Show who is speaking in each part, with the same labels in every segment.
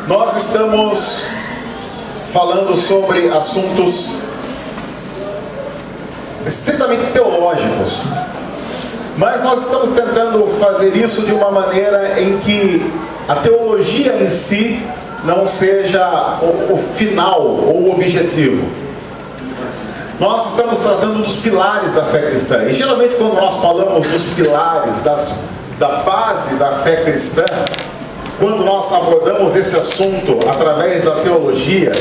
Speaker 1: Nós estamos falando sobre assuntos estritamente teológicos, mas nós estamos tentando fazer isso de uma maneira em que a teologia em si não seja o final ou o objetivo. Nós estamos tratando dos pilares da fé cristã, e geralmente quando nós falamos dos pilares, da base da fé cristã, quando nós abordamos esse assunto através da teologia,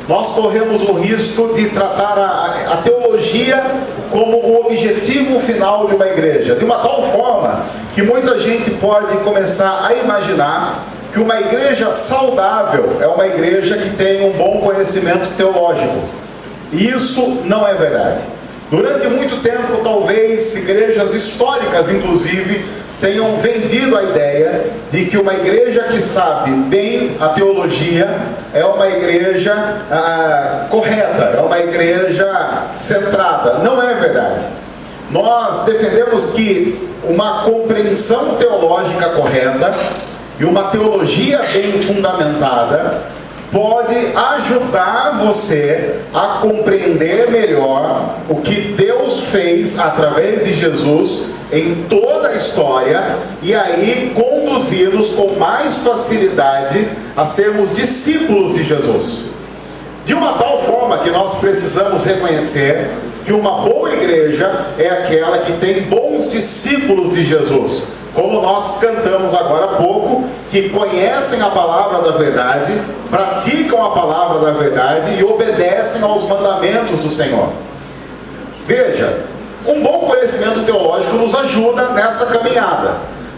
Speaker 1: nós corremos o risco de tratar a teologia como o objetivo final de uma igreja, de uma tal forma que muita gente pode começar a imaginar que uma igreja saudável é uma igreja que tem um bom conhecimento teológico. E isso não é verdade. Durante muito tempo, talvez igrejas históricas, inclusive, tenham vendido a ideia de que uma igreja que sabe bem a teologia é uma igreja correta, é uma igreja centrada. Não é verdade. Nós defendemos que uma compreensão teológica correta e uma teologia bem fundamentada pode ajudar você a compreender melhor o que Deus fez através de Jesus em toda a história e aí conduzir-nos com mais facilidade a sermos discípulos de Jesus. De uma tal forma que nós precisamos reconhecer que uma boa igreja é aquela que tem bons discípulos de Jesus, como nós cantamos agora há pouco, que conhecem a palavra da verdade, praticam a palavra da verdade e obedecem aos mandamentos do Senhor. Veja, um bom conhecimento teológico nos ajuda nessa caminhada,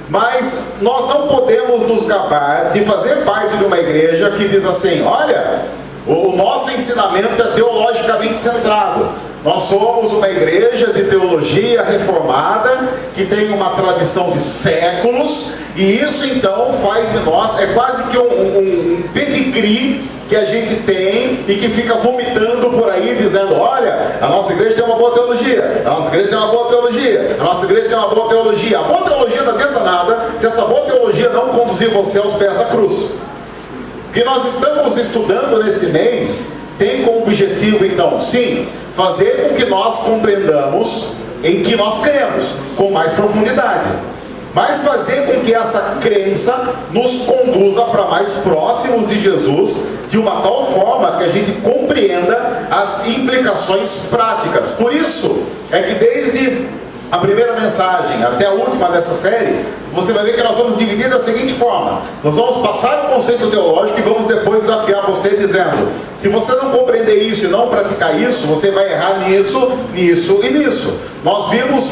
Speaker 1: mas nós não podemos nos gabar de fazer parte de uma igreja que diz assim: olha, o nosso ensinamento é teologicamente centrado. Nós somos uma igreja de teologia reformada, que tem uma tradição de séculos, e isso então faz de nós, é quase que um pedigree que a gente tem e que fica vomitando por aí, dizendo: olha, a nossa igreja tem uma boa teologia, a nossa igreja tem uma boa teologia, a nossa igreja tem uma boa teologia. A boa teologia não adianta nada se essa boa teologia não conduzir você aos pés da cruz. O que nós estamos estudando nesse mês tem como objetivo, então, sim, fazer com que nós compreendamos em que nós cremos com mais profundidade, mas fazer com que essa crença nos conduza para mais próximos de Jesus, de uma tal forma que a gente compreenda as implicações práticas. Por isso é que desde a primeira mensagem até a última dessa série, você vai ver que nós vamos dividir da seguinte forma: nós vamos passar o conceito teológico e vamos depois desafiar você dizendo: se você não compreender isso e não praticar isso, você vai errar nisso, nisso e nisso. Nós vimos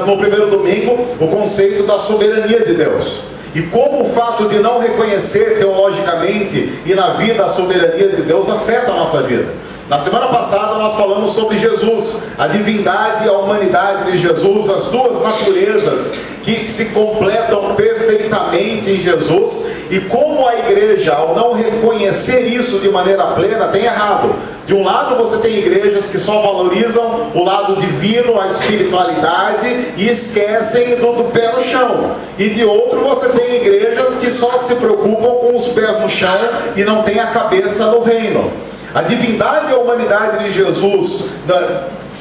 Speaker 1: no primeiro domingo o conceito da soberania de Deus, e como o fato de não reconhecer teologicamente e na vida a soberania de Deus afeta a nossa vida. Na semana passada nós falamos sobre Jesus, a divindade e a humanidade de Jesus, as duas naturezas que se completam perfeitamente em Jesus, e como a igreja, ao não reconhecer isso de maneira plena, tem errado. De um lado você tem igrejas que só valorizam o lado divino, a espiritualidade, e esquecem do pé no chão. E de outro você tem igrejas que só se preocupam com os pés no chão e não tem a cabeça no reino. A divindade e a humanidade de Jesus,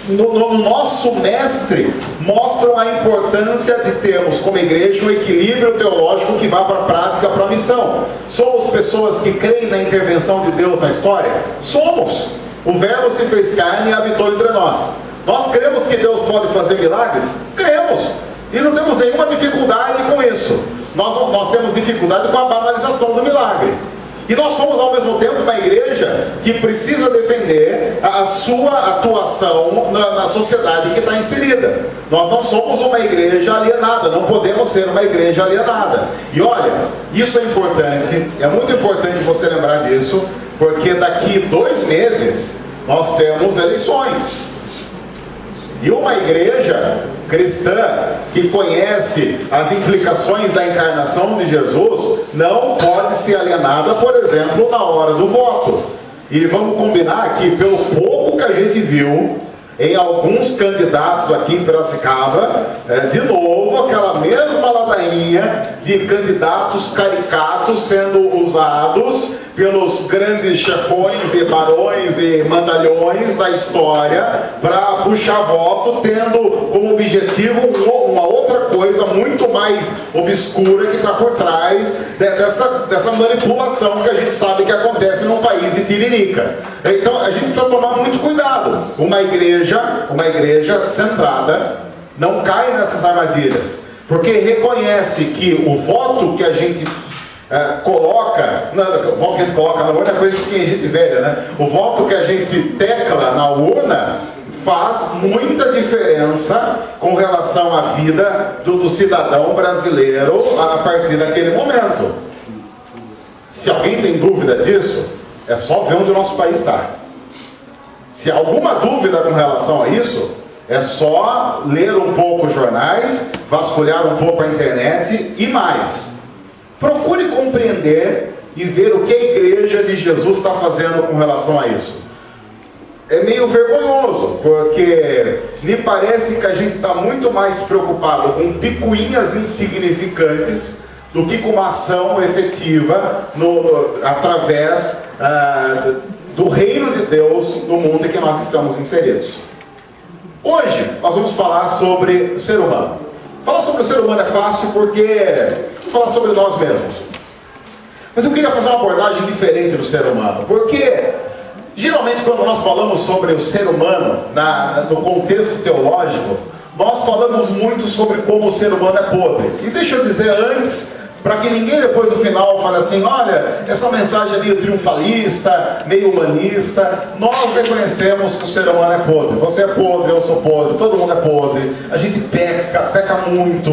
Speaker 1: no nosso mestre, mostram a importância de termos como igreja um equilíbrio teológico que vá para a prática, para a missão. Somos pessoas que creem na intervenção de Deus na história? Somos. O Verbo se fez carne e habitou entre nós. Nós cremos que Deus pode fazer milagres? Cremos. E não temos nenhuma dificuldade com isso. Nós temos dificuldade com a banalização do milagre. E nós somos ao mesmo tempo uma igreja que precisa defender a sua atuação na sociedade que está inserida. Nós não somos uma igreja alienada, não podemos ser uma igreja alienada. E olha, isso é importante, é muito importante você lembrar disso, porque daqui 2 meses nós temos eleições. E uma igreja cristã que conhece as implicações da encarnação de Jesus não pode ser alienada, por exemplo, na hora do voto. E vamos combinar que, pelo pouco que a gente viu em alguns candidatos aqui em Piracicaba, de novo aquela mesma ladainha de candidatos caricatos sendo usados pelos grandes chefões e barões e mandalhões da história para puxar voto, tendo como objetivo uma outra coisa muito mais obscura que está por trás dessa manipulação que a gente sabe que acontece num país de tiririca. Então a gente precisa tomar muito cuidado. Uma igreja centrada não cai nessas armadilhas, porque reconhece que o voto que a gente coloca, o voto que a gente coloca na urna é coisa que a gente velha, né? O voto que a gente tecla na urna faz muita diferença com relação à vida do cidadão brasileiro a partir daquele momento. Se alguém tem dúvida disso, é só ver onde o nosso país está. Se há alguma dúvida com relação a isso, é só ler um pouco os jornais, vasculhar um pouco a internet e mais. Procure compreender e ver o que a Igreja de Jesus está fazendo com relação a isso. É meio vergonhoso, porque me parece que a gente está muito mais preocupado com picuinhas insignificantes do que com uma ação efetiva através do reino de Deus no mundo em que nós estamos inseridos. Hoje nós vamos falar sobre o ser humano. Falar sobre o ser humano é fácil porque falar sobre nós mesmos. Mas eu queria fazer uma abordagem diferente do ser humano, porque geralmente quando nós falamos sobre o ser humano no contexto teológico, nós falamos muito sobre como o ser humano é podre. E deixa eu dizer antes, para que ninguém depois no final fale assim, olha, essa mensagem é meio triunfalista, meio humanista. Nós reconhecemos que o ser humano é podre. Você é podre, eu sou podre, todo mundo é podre. A gente peca muito.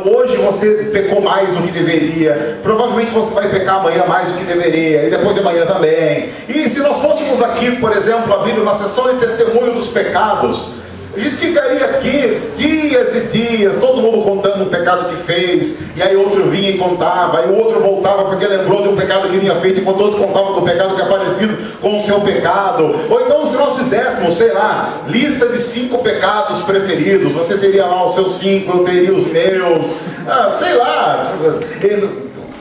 Speaker 1: Hoje você pecou mais do que deveria. Provavelmente você vai pecar amanhã mais do que deveria. E depois de amanhã também. E se nós fôssemos aqui, por exemplo, a Bíblia, na sessão de testemunho dos pecados, a gente ficaria aqui dias e dias, todo mundo contando o pecado que fez, e aí outro vinha e contava, aí o outro voltava porque lembrou de um pecado que tinha feito, enquanto o outro contava do pecado que é parecido com o seu pecado. Ou então, se nós fizéssemos, sei lá, lista de 5 pecados preferidos, você teria lá os seus 5, eu teria os meus, sei lá.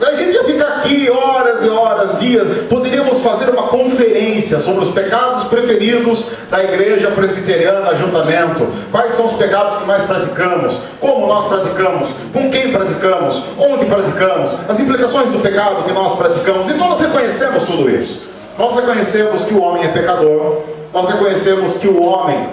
Speaker 1: A gente ia ficar aqui horas e horas, dias. Poderíamos fazer uma conferência sobre os pecados preferidos da Igreja Presbiteriana Ajuntamento. Quais são os pecados que mais praticamos? Como nós praticamos? Com quem praticamos? Onde praticamos? As implicações do pecado que nós praticamos. Então nós reconhecemos tudo isso. Nós reconhecemos que o homem é pecador. Nós reconhecemos que o homem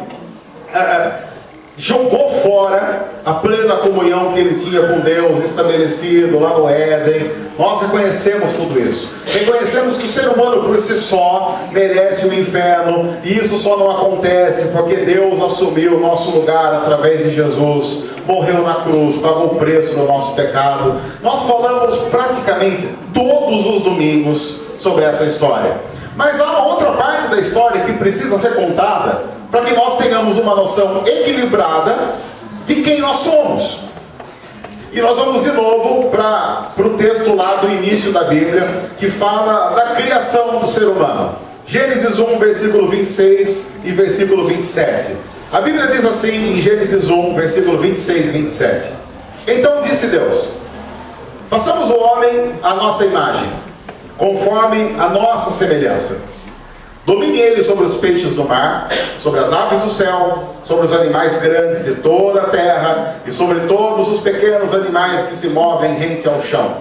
Speaker 1: jogou fora a plena comunhão que ele tinha com Deus estabelecido lá no Éden. Nós reconhecemos tudo isso. Reconhecemos que o ser humano por si só merece o inferno, e isso só não acontece porque Deus assumiu o nosso lugar através de Jesus, morreu na cruz, pagou o preço do nosso pecado. Nós falamos praticamente todos os domingos sobre essa história. Mas há uma outra parte da história que precisa ser contada para que nós tenhamos uma noção equilibrada de quem nós somos. E nós vamos de novo para o texto lá do início da Bíblia, que fala da criação do ser humano. Gênesis 1, versículo 26 e versículo 27. A Bíblia diz assim em Gênesis 1, versículo 26 e 27. Então disse Deus: façamos o homem à nossa imagem, conforme a nossa semelhança. Domine ele sobre os peixes do mar, sobre as aves do céu, sobre os animais grandes de toda a terra e sobre todos os pequenos animais que se movem rente ao chão.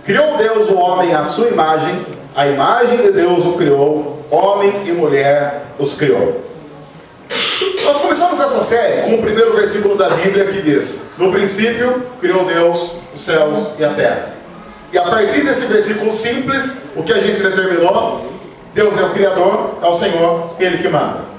Speaker 1: Criou Deus o homem à sua imagem, a imagem de Deus o criou, homem e mulher os criou. Nós começamos essa série com o primeiro versículo da Bíblia que diz: no princípio criou Deus os céus e a terra. E a partir desse versículo simples, o que a gente determinou? Deus é o Criador, é o Senhor, Ele que manda.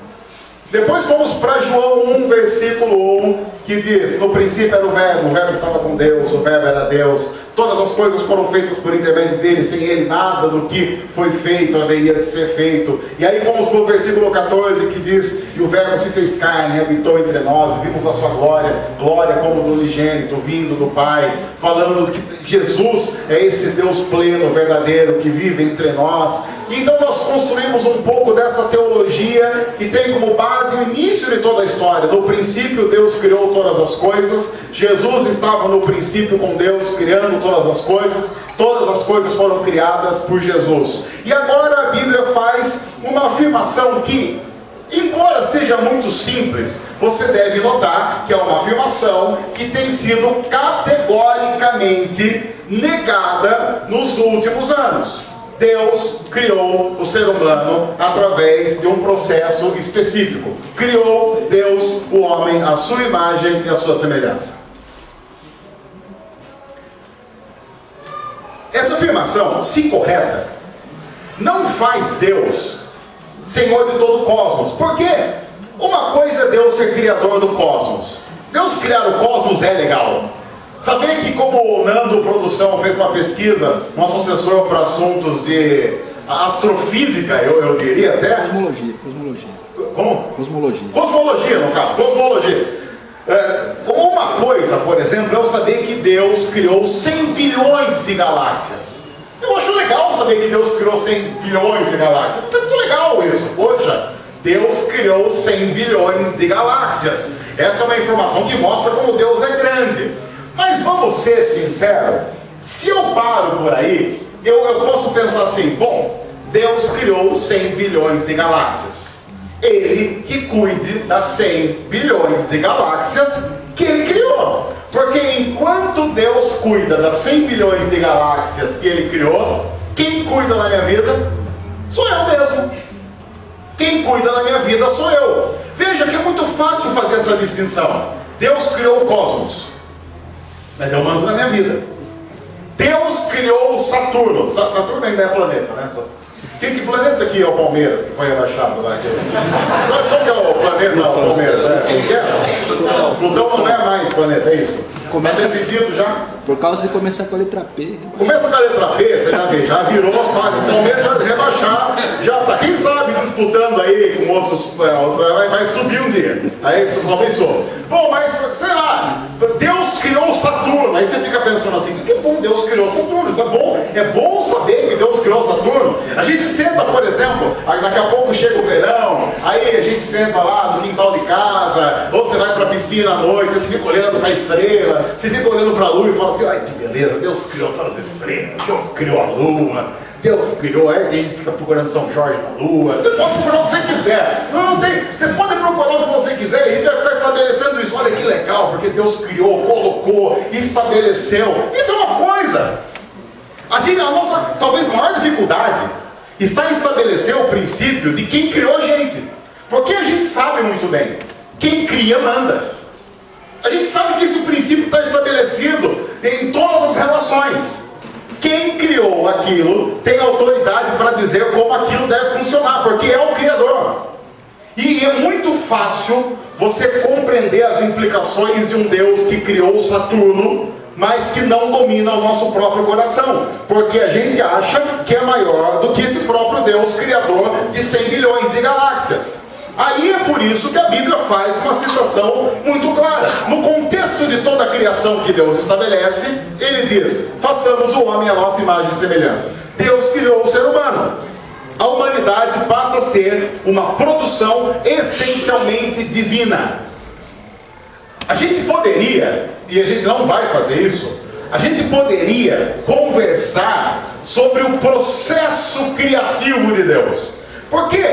Speaker 1: Depois fomos para João 1, versículo 1, que diz: no princípio era o verbo estava com Deus, o verbo era Deus, todas as coisas foram feitas por intermédio dele, sem ele nada do que foi feito haveria de ser feito. E aí fomos para o versículo 14, que diz: E o Verbo se fez carne, habitou entre nós, e vimos a sua glória, glória como do unigênito, vindo do Pai, falando que Jesus é esse Deus pleno, verdadeiro, que vive entre nós. Então nós construímos um pouco dessa teologia que tem como base o início de toda a história. No princípio Deus criou todas as coisas, Jesus estava no princípio com Deus, criando todas as coisas foram criadas por Jesus. E agora a Bíblia faz uma afirmação que, embora seja muito simples, você deve notar que é uma afirmação que tem sido categoricamente negada nos últimos anos. Deus criou o ser humano através de um processo específico. Criou Deus o homem à sua imagem e à sua semelhança. Essa afirmação, se correta, não faz Deus Senhor de todo o cosmos. Por quê? Uma coisa é Deus ser criador do cosmos. Deus criar o cosmos é legal. Sabia que, como o Nando Produção fez uma pesquisa, nosso assessor para assuntos de astrofísica, eu diria até...
Speaker 2: Cosmologia.
Speaker 1: Como?
Speaker 2: Cosmologia.
Speaker 1: Cosmologia, no caso, cosmologia. Uma coisa, por exemplo, eu saber que Deus criou 100 bilhões de galáxias. Eu acho legal saber que Deus criou 100 bilhões de galáxias. É muito legal isso. Poxa, Deus criou 100 bilhões de galáxias. Essa é uma informação que mostra como Deus é grande. Mas vamos ser sinceros, se eu paro por aí, eu posso pensar assim, bom, Deus criou 100 bilhões de galáxias. Ele que cuide das 100 bilhões de galáxias que Ele criou. Porque enquanto Deus cuida das 100 bilhões de galáxias que Ele criou, quem cuida da minha vida? Sou eu mesmo. Quem cuida da minha vida sou eu. Veja que é muito fácil fazer essa distinção. Deus criou o cosmos, mas eu mando na minha vida. Deus criou o Saturno. Saturno ainda é planeta, né? Que planeta aqui é o Palmeiras, que foi rebaixado lá? Qual que é o planeta Palmeiras? Plutão não é mais planeta, é isso? Começa decidido já?
Speaker 2: Por causa de começar com a letra P.
Speaker 1: Começa com a letra P, você já virou quase Palmeiras, já rebaixar, já tá, quem sabe, disputando aí com outros vai subir um dia. Aí começou. Bom, mas, sei lá, Deus criou Saturno, aí você fica pensando assim, que bom, Deus criou Saturno, isso é bom saber que Deus criou Saturno. A gente senta, por exemplo, daqui a pouco chega o verão, aí a gente senta lá no quintal de casa, ou você vai pra piscina à noite, você fica olhando pra estrela, você fica olhando pra lua e fala assim, ai que beleza, Deus criou todas as estrelas, Deus criou a lua, Deus criou, aí tem gente que fica procurando São Jorge na lua, você pode procurar o que você quiser, você pode procurar o que você quiser, e a gente vai estar estabelecendo isso, olha que legal, porque Deus criou, colocou, estabeleceu, isso é uma coisa. A nossa talvez maior dificuldade está em estabelecer o princípio de quem criou a gente, porque a gente sabe muito bem, quem cria manda. A gente sabe que esse princípio está estabelecido em todas as relações. Quem criou aquilo tem autoridade para dizer como aquilo deve funcionar, porque é o Criador. E é muito fácil você compreender as implicações de um Deus que criou Saturno, mas que não domina o nosso próprio coração, porque a gente acha que é maior do que esse próprio Deus criador de 100 bilhões de galáxias. Aí é por isso que a Bíblia faz uma citação muito clara. No contexto de toda a criação que Deus estabelece, Ele diz, façamos o homem à nossa imagem e semelhança. Deus criou o ser humano. A humanidade passa a ser uma produção essencialmente divina. A gente poderia, e a gente não vai fazer isso, a gente poderia conversar sobre o processo criativo de Deus. Porque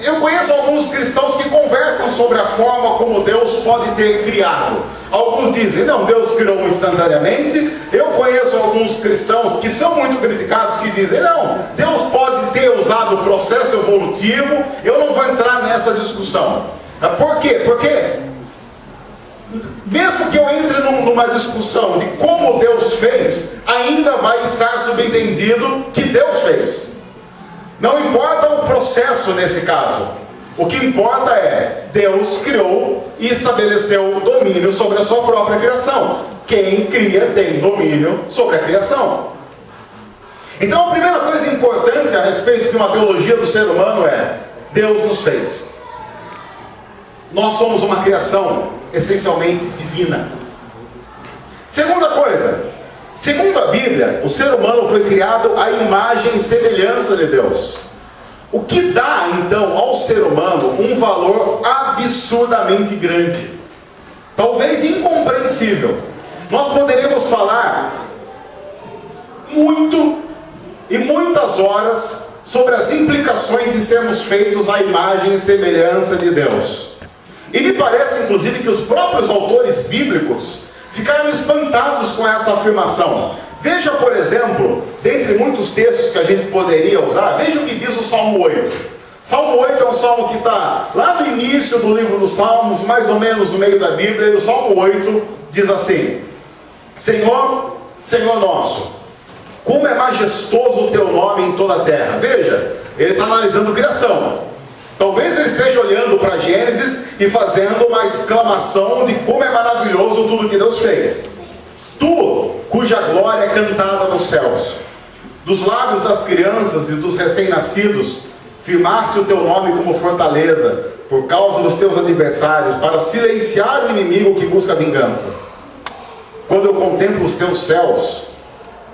Speaker 1: eu conheço alguns cristãos que conversam sobre a forma como Deus pode ter criado. Alguns dizem, não, Deus criou instantaneamente. Eu conheço alguns cristãos que são muito criticados que dizem, não, Deus pode ter usado o processo evolutivo. Eu não vou entrar nessa discussão. Por quê? Porque mesmo que eu entre numa discussão de como Deus fez, ainda vai estar subentendido que Deus fez. Não importa o processo nesse caso. O que importa é, Deus criou e estabeleceu o domínio sobre a sua própria criação. Quem cria tem domínio sobre a criação. Então a primeira coisa importante a respeito de uma teologia do ser humano é, Deus nos fez. Nós somos uma criação essencialmente divina. Segunda coisa, segundo a Bíblia, o ser humano foi criado à imagem e semelhança de Deus. O que dá, então, ao ser humano um valor absurdamente grande, talvez incompreensível. Nós poderíamos falar muito e muitas horas sobre as implicações de sermos feitos à imagem e semelhança de Deus. E me parece, inclusive, que os próprios autores bíblicos ficaram espantados com essa afirmação. Veja, por exemplo, dentre muitos textos que a gente poderia usar, veja o que diz o Salmo 8. Salmo 8 é um salmo que está lá no início do livro dos Salmos, mais ou menos no meio da Bíblia, e o Salmo 8 diz assim: Senhor, Senhor nosso, como é majestoso o teu nome em toda a terra. Veja, ele está analisando criação. Talvez ele esteja olhando para Gênesis e fazendo uma exclamação de como é maravilhoso tudo que Deus fez. Tu, cuja glória é cantada nos céus, dos lábios das crianças e dos recém-nascidos, firmaste o teu nome como fortaleza, por causa dos teus adversários, para silenciar o inimigo que busca vingança. Quando eu contemplo os teus céus,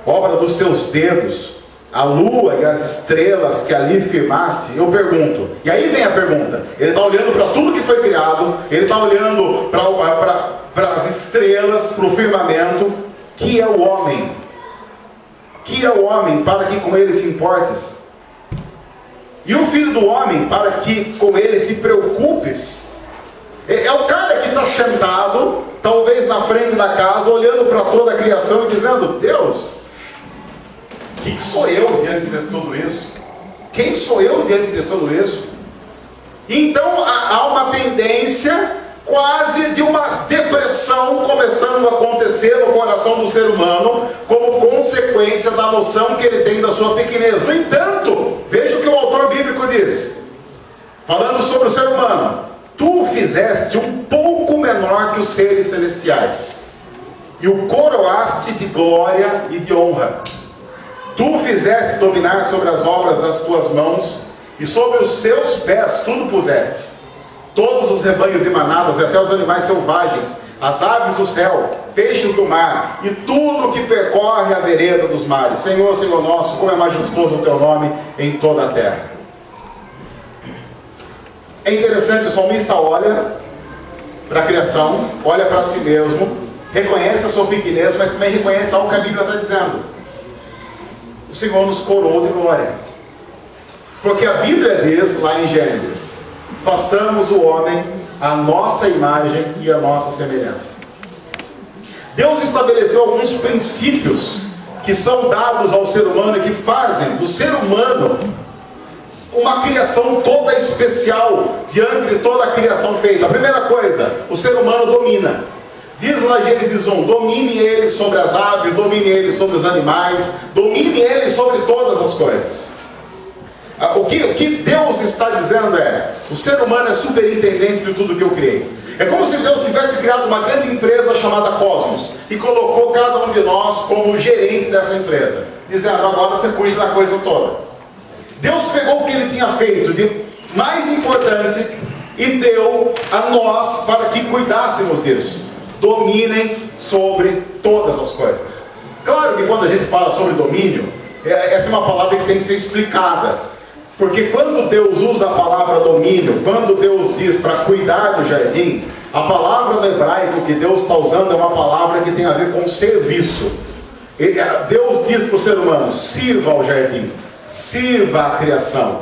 Speaker 1: obra dos teus dedos, a lua e as estrelas que ali firmaste, eu pergunto, e aí vem a pergunta, ele está olhando para tudo que foi criado, ele está olhando para as estrelas, para o firmamento, que é o homem? Que é o homem para que com ele te importes? E o filho do homem para que com ele te preocupes? É o cara que está sentado, talvez na frente da casa, olhando para toda a criação e dizendo: Deus, quem sou eu diante de tudo isso? Quem sou eu diante de tudo isso? Então há uma tendência quase de uma depressão começando a acontecer no coração do ser humano, como consequência da noção que ele tem da sua pequenez. No entanto, veja o que o autor bíblico diz, falando sobre o ser humano: tu o fizeste um pouco menor que os seres celestiais, e o coroaste de glória e de honra. Tu o fizeste dominar sobre as obras das tuas mãos, e sobre os seus pés tudo puseste. Todos os rebanhos e manadas, e até os animais selvagens, as aves do céu, peixes do mar, e tudo que percorre a vereda dos mares. Senhor, Senhor nosso, como é majestoso o teu nome em toda a terra. É interessante, o salmista olha para a criação, olha para si mesmo, reconhece a sua pequenez, mas também reconhece algo que a Bíblia está dizendo. O Senhor nos coroou de glória. Porque a Bíblia diz lá em Gênesis: façamos o homem à nossa imagem e à nossa semelhança. Deus estabeleceu alguns princípios que são dados ao ser humano e que fazem do ser humano uma criação toda especial diante de toda a criação feita. A primeira coisa, o ser humano domina. Diz lá Gênesis 1, domine ele sobre as aves, domine ele sobre os animais, domine ele sobre todas as coisas. O que Deus está dizendo é: o ser humano é superintendente de tudo que eu criei. É como se Deus tivesse criado uma grande empresa chamada Cosmos e colocou cada um de nós como gerente dessa empresa, dizendo: agora você cuida da coisa toda. Deus pegou o que ele tinha feito de mais importante e deu a nós para que cuidássemos disso. Dominem sobre todas as coisas. Claro que quando a gente fala sobre domínio, essa é uma palavra que tem que ser explicada. Porque quando Deus usa a palavra domínio, quando Deus diz para cuidar do jardim, a palavra no hebraico que Deus está usando é uma palavra que tem a ver com serviço. Deus diz para o ser humano: sirva ao jardim, sirva à criação.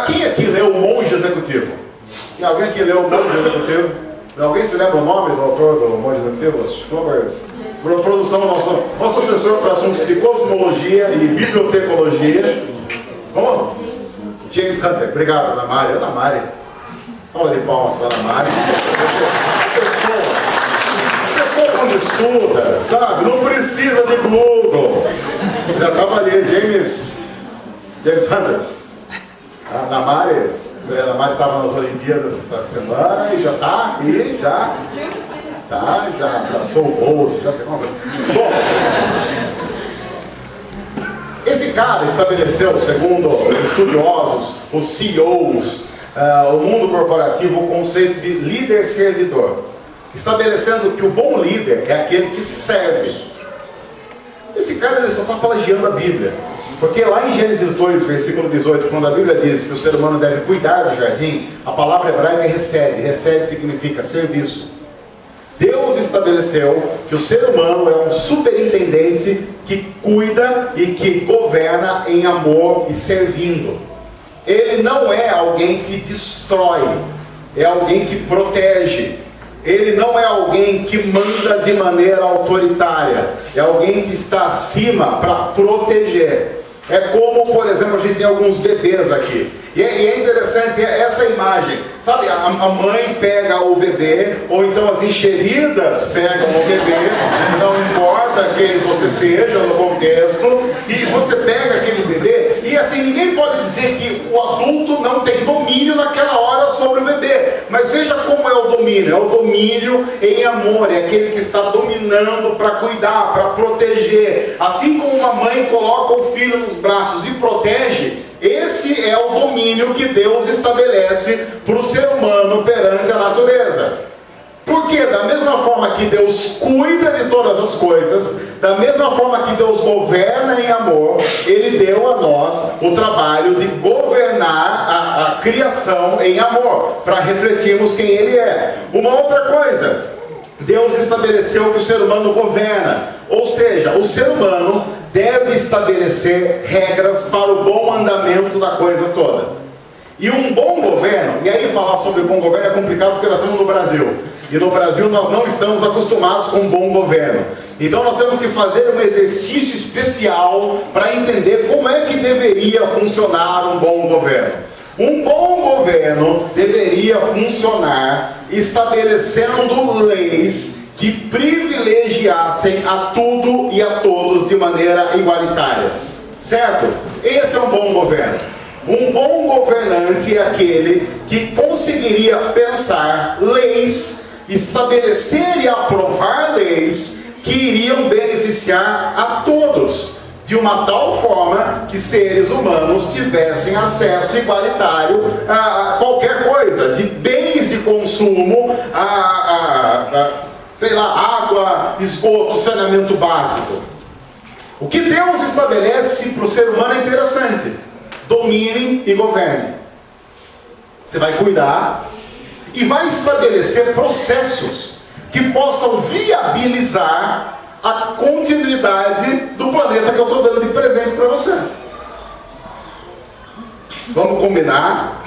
Speaker 1: Quem aqui leu o Monge Executivo? Tem alguém aqui leu o Monge Executivo? Alguém se lembra o nome do autor do Monge Executivo? Produção, nosso assessor para assuntos de cosmologia e bibliotecologia. Como? James Hunter. Obrigado, Ana Mari. Ana Mari. Salva de palmas para Ana Mari. A pessoa quando estuda, sabe, não precisa de Google. Já estava ali, James Hunter. A Ana Mari estava nas Olimpíadas essa semana e já está, já abraçou o Bolt, já pegou uma coisa. Bom, esse cara estabeleceu, segundo os estudiosos, os CEOs o mundo corporativo o conceito de líder-servidor, estabelecendo que o bom líder é aquele que serve. Esse cara ele só está plagiando a Bíblia, porque lá em Gênesis 2, versículo 18, quando a Bíblia diz que o ser humano deve cuidar do jardim, a palavra hebraica é recede. Recede significa serviço. Deus estabeleceu que o ser humano é um superintendente que cuida e que governa em amor e servindo. Ele não é alguém que destrói, é alguém que protege. Ele não é alguém que manda de maneira autoritária, é alguém que está acima para proteger. É como, por exemplo, a gente tem alguns bebês aqui. E é interessante essa imagem. Sabe, a mãe pega o bebê, ou então as enxeridas pegam o bebê, não importa quem você seja no contexto, e você pega aquele bebê, e assim, ninguém pode dizer que o adulto não tem domínio naquela hora sobre o bebê. Mas veja como é o domínio. É o domínio em amor, é aquele que está dominando para cuidar, para proteger. Assim como uma mãe coloca o filho nos braços e protege, esse é o domínio que Deus estabelece para o ser humano perante a natureza. Porque da mesma forma que Deus cuida de todas as coisas, da mesma forma que Deus governa em amor, Ele deu a nós o trabalho de governar a criação em amor, para refletirmos quem Ele é. Uma outra coisa, Deus estabeleceu que o ser humano governa, ou seja, o ser humano deve estabelecer regras para o bom andamento da coisa toda. E um bom governo, e aí falar sobre bom governo é complicado porque nós estamos no Brasil. E no Brasil nós não estamos acostumados com um bom governo. Então nós temos que fazer um exercício especial para entender como é que deveria funcionar um bom governo. Um bom governo deveria funcionar estabelecendo leis que privilegiassem a tudo e a todos de maneira igualitária. Certo? Esse é um bom governo. Um bom governante é aquele que conseguiria pensar leis, estabelecer e aprovar leis que iriam beneficiar a todos, de uma tal forma que seres humanos tivessem acesso igualitário a qualquer coisa, de bens de consumo, sei lá, água, esgoto, saneamento básico. O que Deus estabelece para o ser humano é interessante. Domine e governe. Você vai cuidar e vai estabelecer processos que possam viabilizar a continuidade do planeta que eu estou dando de presente para você. Vamos combinar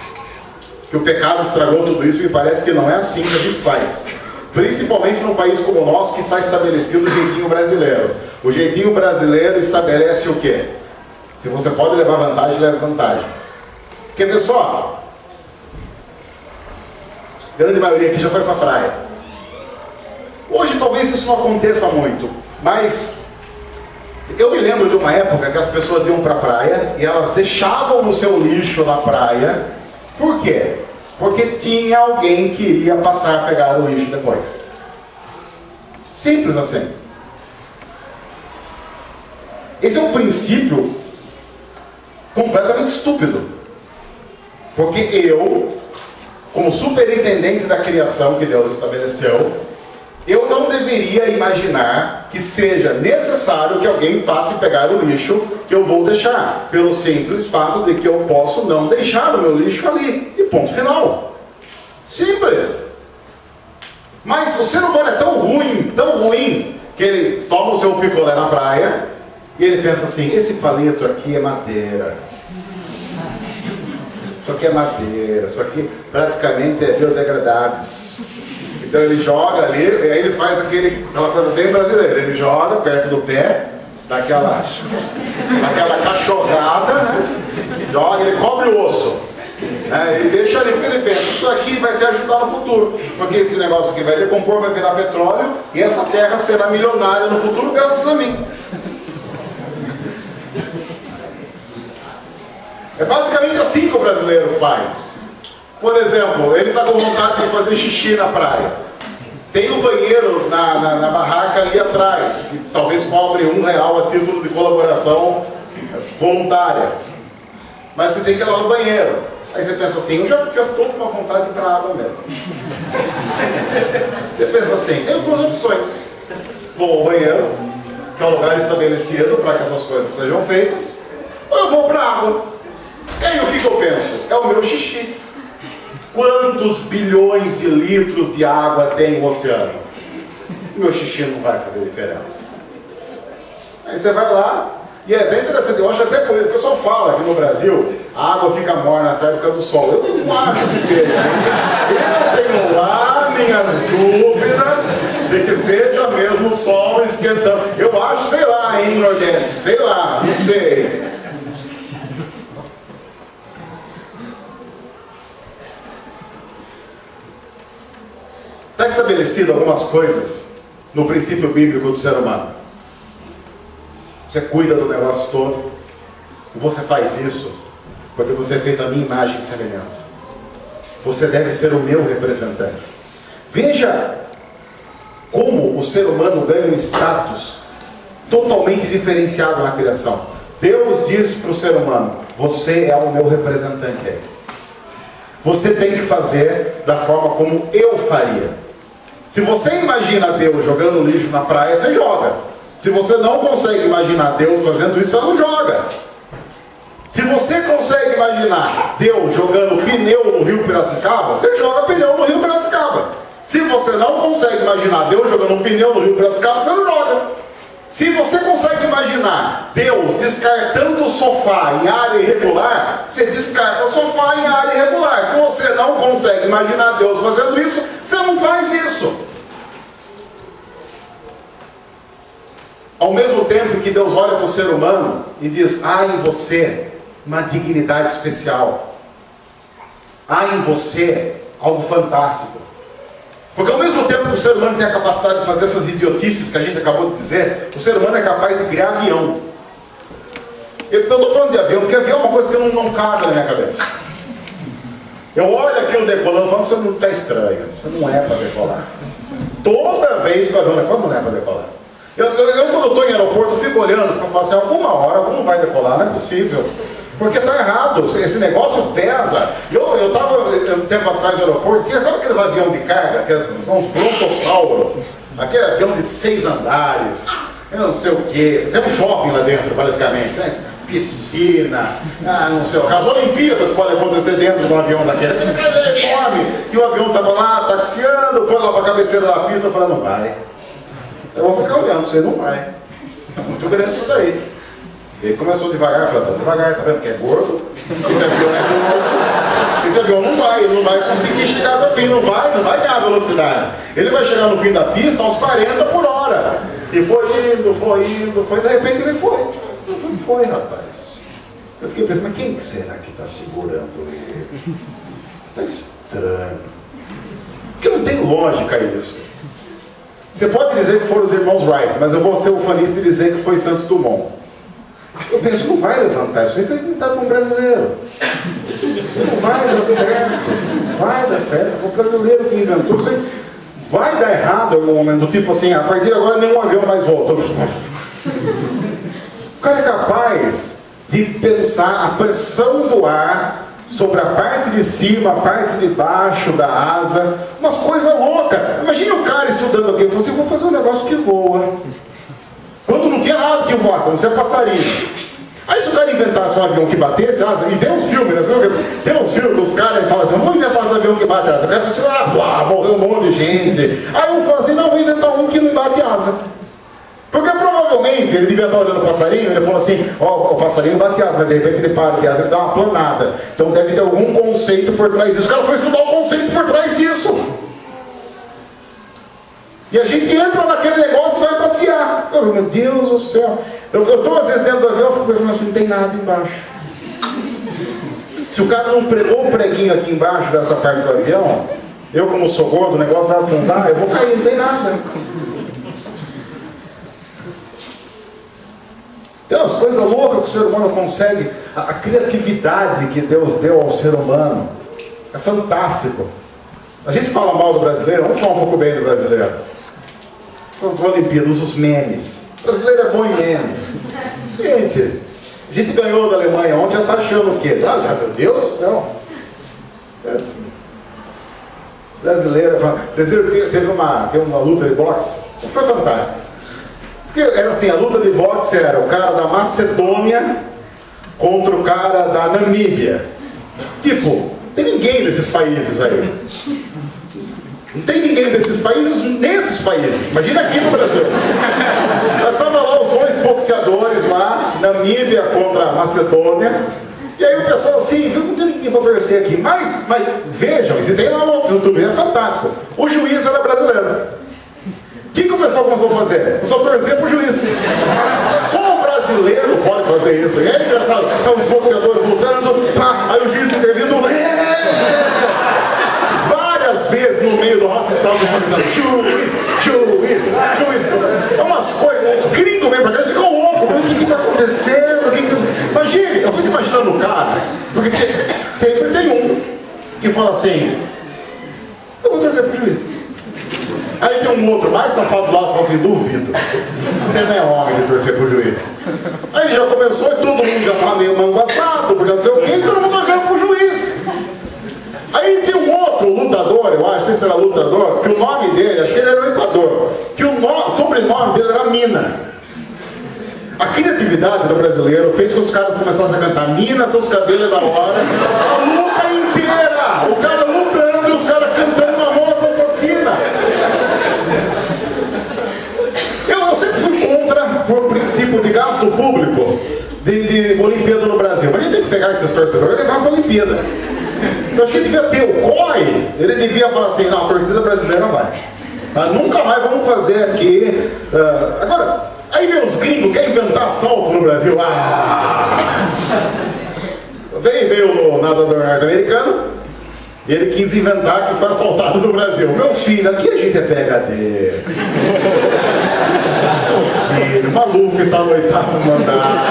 Speaker 1: que o pecado estragou tudo isso e parece que não é assim que a gente faz. Principalmente num país como o nosso, que está estabelecido o jeitinho brasileiro. O jeitinho brasileiro estabelece o quê? Se você pode levar vantagem, leve vantagem. Quer ver só? A grande maioria aqui já foi para a praia. Hoje talvez isso não aconteça muito, mas eu me lembro de uma época que as pessoas iam para a praia e elas deixavam o seu lixo na praia. Por quê? Porque tinha alguém que iria passar a pegar o lixo depois. Simples assim. Esse é um princípio completamente estúpido. Porque eu, como superintendente da criação que Deus estabeleceu, eu não deveria imaginar que seja necessário que alguém passe a pegar o lixo que eu vou deixar, pelo simples fato de que eu posso não deixar o meu lixo ali, e ponto final. Simples. Mas o ser humano é tão ruim, que ele toma o seu picolé na praia, e ele pensa assim, esse palito aqui é madeira. Isso aqui é madeira, isso aqui praticamente é biodegradável. Então ele joga ali, e aí ele faz aquela coisa bem brasileira, ele joga perto do pé, dá aquela cachorrada, né? Joga, ele cobre o osso, né? Ele deixa ali, porque ele pensa, isso aqui vai te ajudar no futuro, porque esse negócio aqui vai decompor, vai virar petróleo, e essa terra será milionária no futuro graças a mim. É basicamente assim que o brasileiro faz. Por exemplo, ele está com vontade de fazer xixi na praia. Tem um banheiro na barraca ali atrás, que talvez cobre R$1 a título de colaboração voluntária. Mas você tem que ir lá no banheiro. Aí você pensa assim, eu já estou com uma vontade de ir para a água mesmo. Você pensa assim, tem duas opções. Vou ao banheiro, que é um lugar estabelecido para que essas coisas sejam feitas, ou eu vou para a água. E aí o que eu penso? É o meu xixi. Quantos bilhões de litros de água tem o oceano? O meu xixi não vai fazer diferença. Aí você vai lá, e é até interessante, eu acho até por isso, o pessoal fala que no Brasil a água fica morna até a época do sol. Eu não acho que seja. Eu tenho lá minhas dúvidas de que seja mesmo o sol esquentando. Eu acho, sei lá, em Nordeste, sei lá, não sei. Está estabelecido algumas coisas no princípio bíblico do ser humano. Você cuida do negócio todo, e você faz isso porque você é feito a minha imagem e semelhança. Você deve ser o meu representante. Veja como o ser humano ganha um status totalmente diferenciado na criação. Deus diz para o ser humano: você é o meu representante aí. Você tem que fazer da forma como eu faria. Se você imagina Deus jogando lixo na praia, você joga. Se você não consegue imaginar Deus fazendo isso, você não joga. Se você consegue imaginar Deus jogando pneu no rio Piracicaba, você joga pneu no rio Piracicaba. Se você não consegue imaginar Deus jogando pneu no rio Piracicaba, você não joga. Se você consegue imaginar Deus descartando o sofá em área irregular, você descarta o sofá em área irregular. Se você não consegue imaginar Deus fazendo isso, você não faz isso. Ao mesmo tempo que Deus olha para o ser humano e diz: há em você uma dignidade especial, há em você algo fantástico. Porque ao mesmo tempo que o ser humano tem a capacidade de fazer essas idiotices que a gente acabou de dizer, o ser humano é capaz de criar avião. Eu estou falando de avião, porque avião é uma coisa que não cabe na minha cabeça. Eu olho aquilo decolando e falo: você não está estranho, você não é para decolar. Toda vez que o avião decola, não é para decolar. Eu quando estou em aeroporto, eu fico olhando para falar assim: alguma hora não vai decolar, não é possível. Porque está errado, esse negócio pesa. Eu estava um tempo atrás no aeroporto, sabe aqueles aviões de carga, que são os brontosauros, aquele avião de 6 andares, eu não sei o que, tem um shopping lá dentro praticamente, né? Piscina, não sei o caso, Olimpíadas podem acontecer dentro de um avião daquele, enorme, e o avião estava lá taxiando, foi lá para a cabeceira da pista, eu falei: não vai. Eu vou ficar olhando, você não vai. É muito grande isso daí. Ele começou devagar, falou: tá devagar, tá vendo que é gordo? Esse avião é gordo. Esse avião ele não vai conseguir chegar até o fim, não vai ganhar velocidade. Ele vai chegar no fim da pista aos 40 por hora. E foi indo, de repente ele foi. Não foi, rapaz. Eu fiquei pensando: mas quem será que está segurando ele? Está estranho. Porque não tem lógica isso. Você pode dizer que foram os irmãos Wright, mas eu vou ser ufanista e dizer que foi Santos Dumont. Eu penso: não vai levantar, isso aí foi inventado por um brasileiro. Não vai dar certo, não vai dar certo. Foi o brasileiro que inventou isso aí. Vai dar errado em algum momento, do tipo assim: a partir de agora nenhum avião mais volta. O cara é capaz de pensar a pressão do ar sobre a parte de cima, a parte de baixo da asa, umas coisas loucas. Imagine o cara estudando aqui, ele falou assim: vou fazer um negócio que voa. Quando não tinha nada que voasse, não tinha passarinho. Aí se o cara inventasse um avião que batesse asa, e tem uns filmes, né? Tem uns filmes que os caras falam assim: vamos inventar um avião que bate asa. O cara fala assim: morreu um monte de gente. Aí um fala assim: não, vou inventar um que não bate asa. Porque provavelmente ele devia estar olhando o passarinho, ele falou assim: o passarinho bate asa, mas de repente ele para de asa, ele dá uma planada. Então deve ter algum conceito por trás disso. O cara foi estudar o conceito por trás disso. E a gente entra naquele negócio e vai passear. Eu falo: meu Deus do céu. Eu estou às vezes dentro do avião, eu fico pensando assim: não tem nada embaixo. Se o cara não pregou o preguinho aqui embaixo dessa parte do avião, eu como sou gordo, o negócio vai afundar, eu vou cair, não tem nada. Tem umas coisas loucas que o ser humano consegue. A criatividade que Deus deu ao ser humano é fantástico. A gente fala mal do brasileiro, vamos falar um pouco bem do brasileiro. Essas Olimpíadas, os memes. O brasileiro é bom em meme. Gente, a gente ganhou da Alemanha ontem, já está achando o quê? Ah, meu Deus do céu. Brasileira. Vocês viram que teve uma luta de boxe? Foi fantástico. Porque era assim, a luta de boxe era o cara da Macedônia contra o cara da Namíbia. Tipo, não tem ninguém desses países aí. Não tem ninguém desses países nesses países. Imagina aqui no Brasil. Mas estavam lá os dois boxeadores lá, Namíbia contra a Macedônia. E aí o pessoal assim, viu, não tem ninguém para torcer aqui. Mas vejam, e se tem lá no YouTube, é fantástico. O juiz era brasileiro. O que o pessoal começou a fazer? Começou a torcer pro juiz. Só o brasileiro pode fazer isso. E é engraçado. Estavam os boxeadores lutando, pá, aí o juiz intervindo. Várias vezes no meio do rosto estavam gritando: juiz. É umas coisas, os gringos vêm pra cá e ficam loucos. O que está acontecendo? Imagine, eu fico imaginando o cara, porque sempre tem um que fala assim: eu vou torcer pro juiz. Aí tem um outro mais safado lá que fala assim: duvido, você não é homem de torcer pro juiz. Aí ele já começou e todo mundo já tá meio manguaçado, porque não sei o que, e todo mundo torcendo pro juiz. Aí tem um outro lutador, eu acho, não sei se era lutador, que o nome dele, acho que ele era o Equador, que o sobrenome dele era Mina. A criatividade do brasileiro fez com que os caras começassem a cantar: Mina, seus cabelos é da hora. A luta inteira, o cara lutando e os caras cantando Mamonas Assassinas. Eu sempre fui contra, por princípio de gasto público, de Olimpíada no Brasil. Mas a gente tem que pegar esses torcedores e levar para a Olimpíada. Eu acho que devia ter o COI, ele devia falar assim: não, a torcida brasileira não vai. Nunca mais vamos fazer aqui. Agora, aí vem os gringos, quer inventar assalto no Brasil. Veio o nadador norte-americano, e ele quis inventar que foi assaltado no Brasil. Meu filho, aqui a gente é PhD. Meu filho, Maluf está no 8º mandar.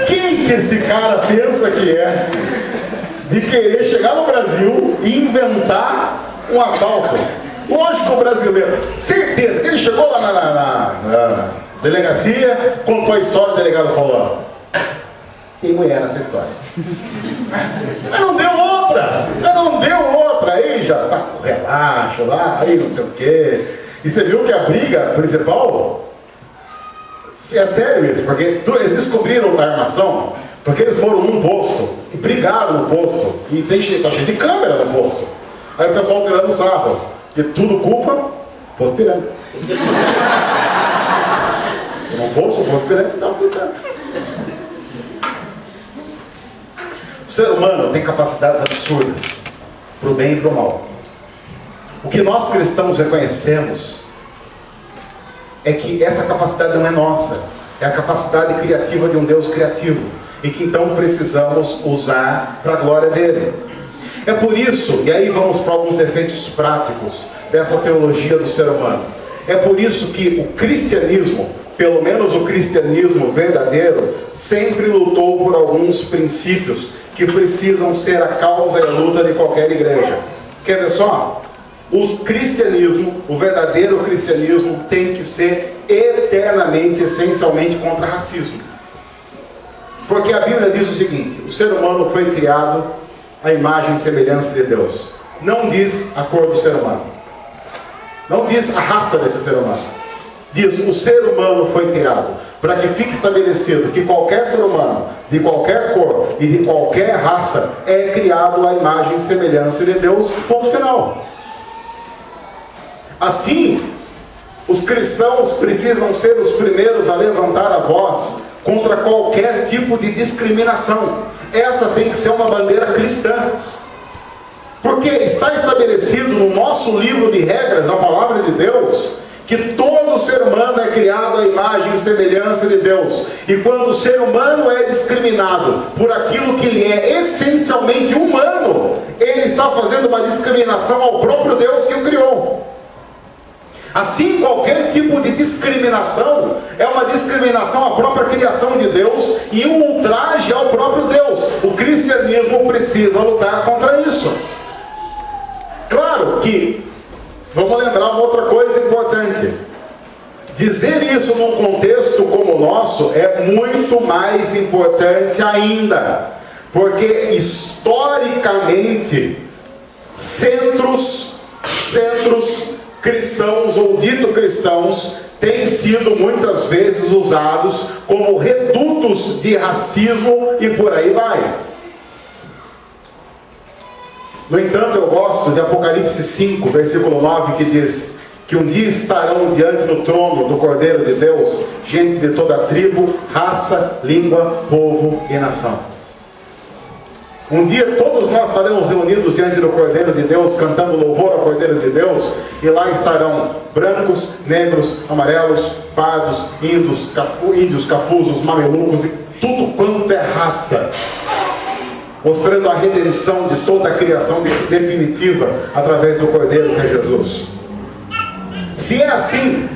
Speaker 1: Quem que esse cara pensa que é de querer chegar no Brasil e inventar um assalto? Lógico, o brasileiro, certeza que ele chegou lá na delegacia, contou a história, o delegado falou: tem mulher nessa história. Mas não deu outra, aí já tá com relaxo lá, aí não sei o quê. E você viu que a briga principal, é sério isso, porque eles descobriram a armação, porque eles foram num posto e brigaram no posto, e tá cheio de câmera no posto. Aí o pessoal tirando o sarro, que tudo culpa Poço Piranga. Se não fosse o Poço Piranga, estava culpando. O ser humano tem capacidades absurdas, para o bem e para o mal. O que nós cristãos reconhecemos é que essa capacidade não é nossa, é a capacidade criativa de um Deus criativo, e que então precisamos usar para a glória dele. É por isso, e aí vamos para alguns efeitos práticos dessa teologia do ser humano, é por isso que o cristianismo, pelo menos o cristianismo verdadeiro, sempre lutou por alguns princípios que precisam ser a causa e a luta de qualquer igreja. Quer ver só? O verdadeiro cristianismo tem que ser eternamente, essencialmente contra racismo. Porque a Bíblia diz o seguinte: o ser humano foi criado à imagem e semelhança de Deus. Não diz a cor do ser humano, não diz a raça desse ser humano. Diz: o ser humano foi criado para que fique estabelecido que qualquer ser humano, de qualquer cor e de qualquer raça, é criado à imagem e semelhança de Deus. Ponto final. Assim, os cristãos precisam ser os primeiros a levantar a voz contra qualquer tipo de discriminação. Essa tem que ser uma bandeira cristã, porque está estabelecido no nosso livro de regras, na palavra de Deus, que todo ser humano é criado à imagem e semelhança de Deus. E quando o ser humano é discriminado por aquilo que ele é essencialmente humano, ele está fazendo uma discriminação ao próprio Deus que o criou. Assim, qualquer tipo de discriminação é uma discriminação à própria criação de Deus e um ultraje ao próprio Deus. O cristianismo precisa lutar contra isso. Claro que, vamos lembrar uma outra coisa importante: dizer isso num contexto como o nosso é muito mais importante ainda. Porque historicamente centros cristãos ou dito cristãos têm sido muitas vezes usados como redutos de racismo e por aí vai. No entanto, eu gosto de Apocalipse 5, versículo 9, que diz que um dia estarão diante do trono do Cordeiro de Deus gente de toda tribo, raça, língua, povo e nação. Um dia todos nós estaremos reunidos diante do Cordeiro de Deus, cantando louvor ao Cordeiro de Deus, e lá estarão brancos, negros, amarelos, pardos, índios, cafusos, mamelucos e tudo quanto é raça, mostrando a redenção de toda a criação definitiva através do Cordeiro que é Jesus. Se é assim,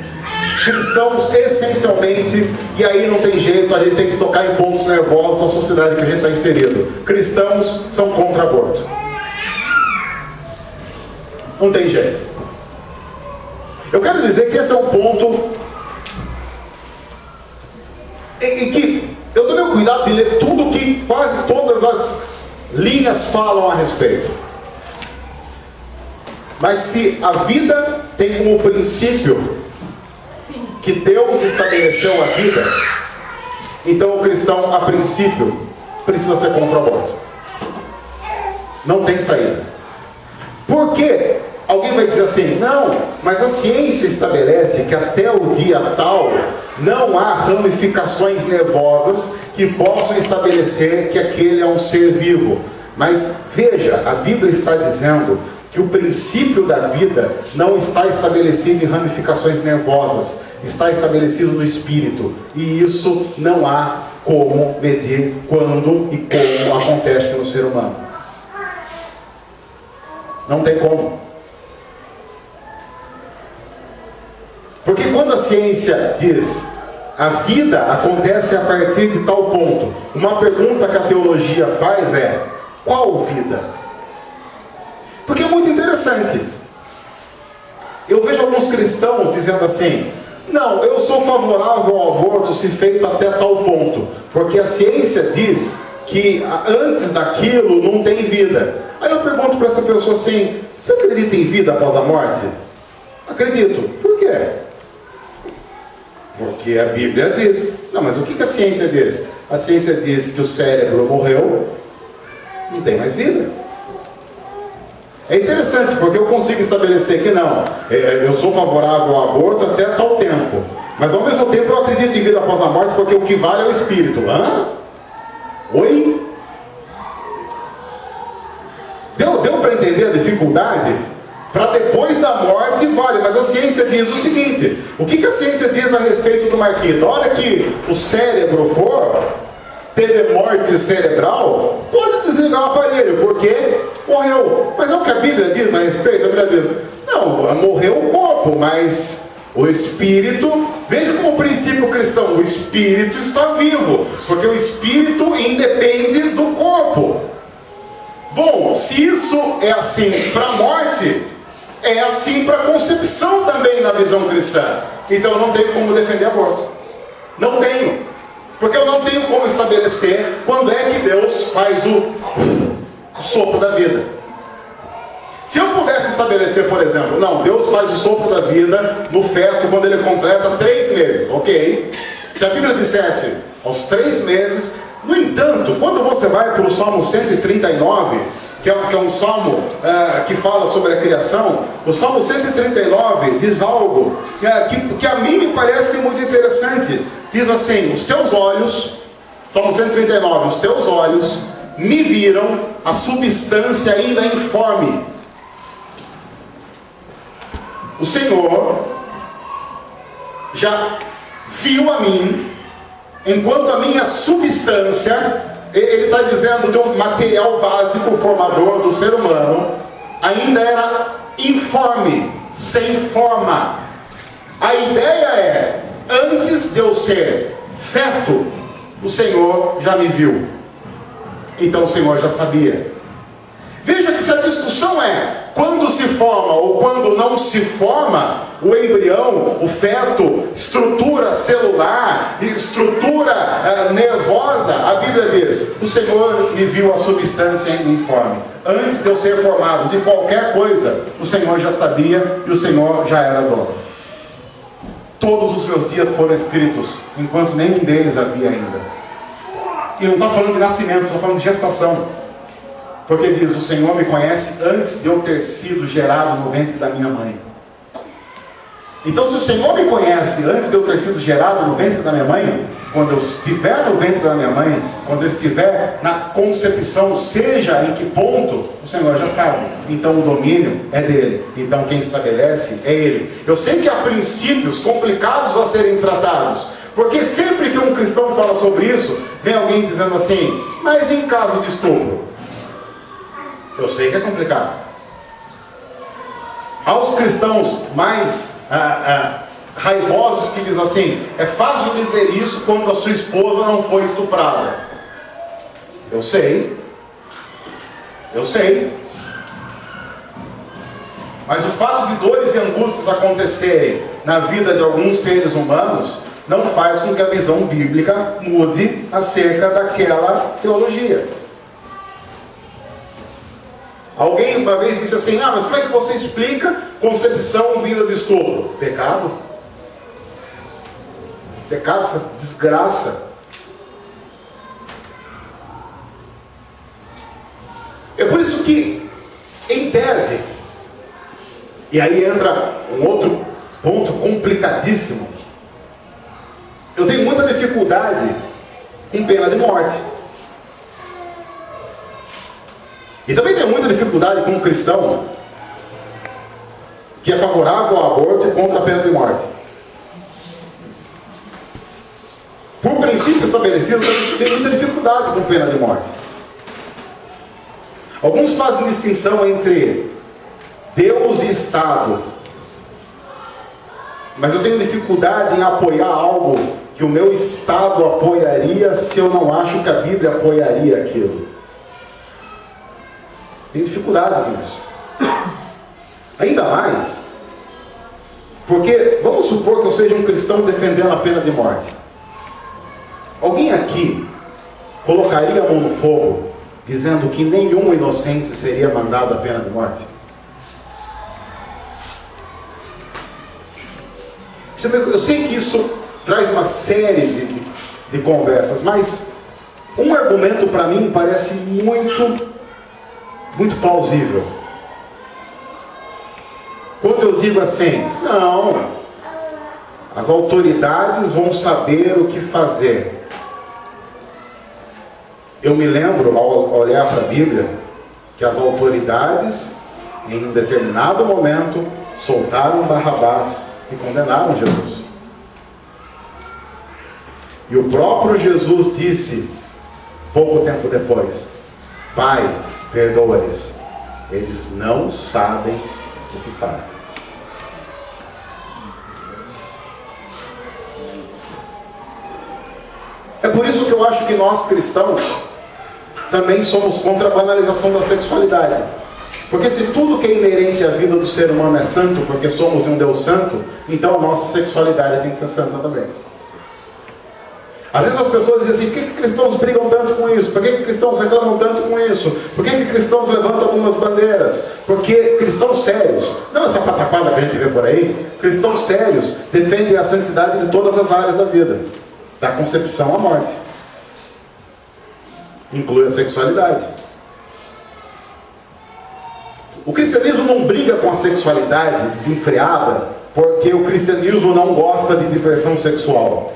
Speaker 1: cristãos essencialmente, e aí não tem jeito, a gente tem que tocar em pontos nervosos da sociedade que a gente está inserido. Cristãos são contra aborto. Não tem jeito. Eu quero dizer que esse é um ponto em que eu tomei o cuidado de ler tudo que quase todas as linhas falam a respeito. Mas se a vida tem como princípio que Deus estabeleceu a vida, então o cristão, a princípio, precisa ser contra o aborto. Não tem saída. Por quê? Alguém vai dizer assim, não, mas a ciência estabelece que até o dia tal não há ramificações nervosas que possam estabelecer que aquele é um ser vivo. Mas veja, a Bíblia está dizendo que o princípio da vida não está estabelecido em ramificações nervosas, está estabelecido no espírito, e isso não há como medir quando e como acontece no ser humano. Não tem como. Porque quando a ciência diz a vida acontece a partir de tal ponto, uma pergunta que a teologia faz é: qual vida? Porque é muito interessante. Eu vejo alguns cristãos dizendo assim: não, eu sou favorável ao aborto se feito até tal ponto, porque a ciência diz que antes daquilo não tem vida. Aí eu pergunto para essa pessoa assim: você acredita em vida após a morte? Acredito. Por quê? Porque a Bíblia diz. Não, mas o que a ciência diz? A ciência diz que o cérebro morreu, não tem mais vida. É interessante, porque eu consigo estabelecer que não, eu sou favorável ao aborto até tal tempo, mas ao mesmo tempo eu acredito em vida após a morte, porque o que vale é o espírito. Hã? Oi? Deu para entender a dificuldade? Para depois da morte vale, mas a ciência diz o seguinte: o que a ciência diz a respeito do Marquito? A hora que o cérebro teve morte cerebral, pode desligar o aparelho, porque morreu. Mas é o que a Bíblia diz a respeito? A Bíblia diz: não, morreu o corpo, mas o espírito, veja como princípio cristão, o espírito está vivo, porque o espírito independe do corpo. Bom, se isso é assim para a morte, é assim para a concepção também na visão cristã. Então eu não tenho como defender aborto. Não tenho. Porque eu não tenho como estabelecer quando é que Deus faz o sopro da vida. Se eu pudesse estabelecer, por exemplo, não, Deus faz o sopro da vida no feto quando ele completa 3 meses, ok? Se a Bíblia dissesse aos 3 meses, no entanto, quando você vai para o Salmo 139, que é um salmo que fala sobre a criação, o Salmo 139 diz algo que a mim me parece muito interessante. Diz assim: os teus olhos, Salmo 139, os teus olhos me viram a substância ainda informe. O Senhor já viu a mim, enquanto a minha substância, ele está dizendo de um material básico formador do ser humano, ainda era informe, sem forma. A ideia é: antes de eu ser feto, o Senhor já me viu. Então o Senhor já sabia. Veja que se a discussão é quando se forma ou quando não se forma, o embrião, o feto, estrutura celular, estrutura nervosa, a Bíblia diz: o Senhor me viu a substância ainda informe. Antes de eu ser formado de qualquer coisa, o Senhor já sabia e o Senhor já era dono. Todos os meus dias foram escritos, enquanto nenhum deles havia ainda. E não está falando de nascimento, está falando de gestação. Porque diz: o Senhor me conhece antes de eu ter sido gerado no ventre da minha mãe. Então, se o Senhor me conhece antes de eu ter sido gerado no ventre da minha mãe, quando eu estiver no ventre da minha mãe, quando eu estiver na concepção, seja em que ponto, o Senhor já sabe. Então o domínio é dele. Então quem estabelece é ele. Eu sei que há princípios complicados a serem tratados, porque sempre que um cristão fala sobre isso, vem alguém dizendo assim: mas em caso de estupro? Eu sei que é complicado. Aos cristãos mais raivosos que dizem assim: é fácil dizer isso quando a sua esposa não foi estuprada. Eu sei. Mas o fato de dores e angústias acontecerem na vida de alguns seres humanos não faz com que a visão bíblica mude acerca daquela teologia. Alguém uma vez disse assim: mas como é que você explica concepção vinda de estupro? Pecado. Pecado, essa desgraça. É por isso que, em tese, e aí entra um outro ponto complicadíssimo, eu tenho muita dificuldade com pena de morte. E também tenho muita dificuldade com um cristão que é favorável ao aborto e contra a pena de morte. Por princípio estabelecido, eu tenho muita dificuldade com pena de morte. Alguns fazem distinção entre Deus e Estado. Mas eu tenho dificuldade em apoiar algo que o meu Estado apoiaria se eu não acho que a Bíblia apoiaria aquilo. Tenho dificuldade com isso. Ainda mais porque, vamos supor que eu seja um cristão defendendo a pena de morte. Alguém aqui colocaria a mão no fogo dizendo que nenhum inocente seria mandado à pena de morte? Eu sei que isso traz uma série de conversas, mas um argumento para mim parece muito plausível. Quando eu digo assim: não, as autoridades vão saber o que fazer. Eu me lembro, ao olhar para a Bíblia, que as autoridades, em um determinado momento, soltaram Barrabás e condenaram Jesus. E o próprio Jesus disse, pouco tempo depois: Pai, perdoa-lhes, eles não sabem o que fazem. É por isso que eu acho que nós cristãos também somos contra a banalização da sexualidade. Porque se tudo que é inerente à vida do ser humano é santo, porque somos de um Deus santo, então a nossa sexualidade tem que ser santa também. Às vezes as pessoas dizem assim: por que cristãos brigam tanto com isso? Por que cristãos reclamam tanto com isso? Por que cristãos levantam algumas bandeiras? Porque cristãos sérios, não essa pataquada que a gente vê por aí, cristãos sérios defendem a santidade de todas as áreas da vida, da concepção à morte. Inclui a sexualidade. O cristianismo não briga com a sexualidade desenfreada porque o cristianismo não gosta de diversão sexual.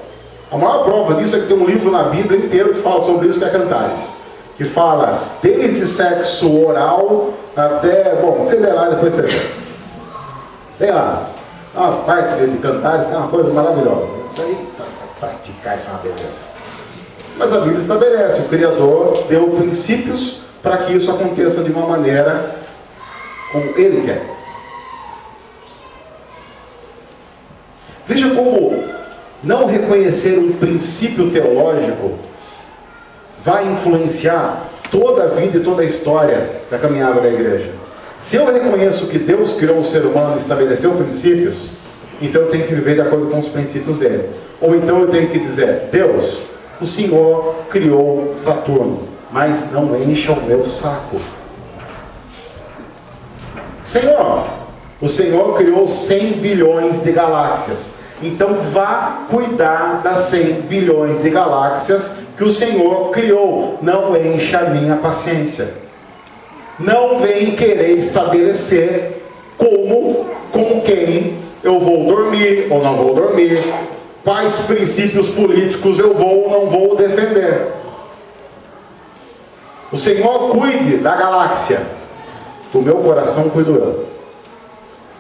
Speaker 1: A maior prova disso é que tem um livro na Bíblia inteiro que fala sobre isso, que é Cantares, que fala desde sexo oral até... Bom, você lê lá, depois você vê. Tem lá umas partes de Cantares que é uma coisa maravilhosa. Isso aí, praticar isso é uma beleza. Mas a Bíblia estabelece, o Criador deu princípios para que isso aconteça de uma maneira como Ele quer. Veja como não reconhecer um princípio teológico vai influenciar toda a vida e toda a história da caminhada da igreja. Se eu reconheço que Deus criou o ser humano e estabeleceu princípios, então eu tenho que viver de acordo com os princípios dele. Ou então eu tenho que dizer: Deus, o Senhor criou Saturno, mas não encha o meu saco. Senhor, o Senhor criou 100 bilhões de galáxias, então vá cuidar das 100 bilhões de galáxias que o Senhor criou. Não encha a minha paciência. Não vem querer estabelecer como, com quem eu vou dormir ou não vou dormir, quais princípios políticos eu vou ou não vou defender. O Senhor cuide da galáxia, do meu coração cuido eu.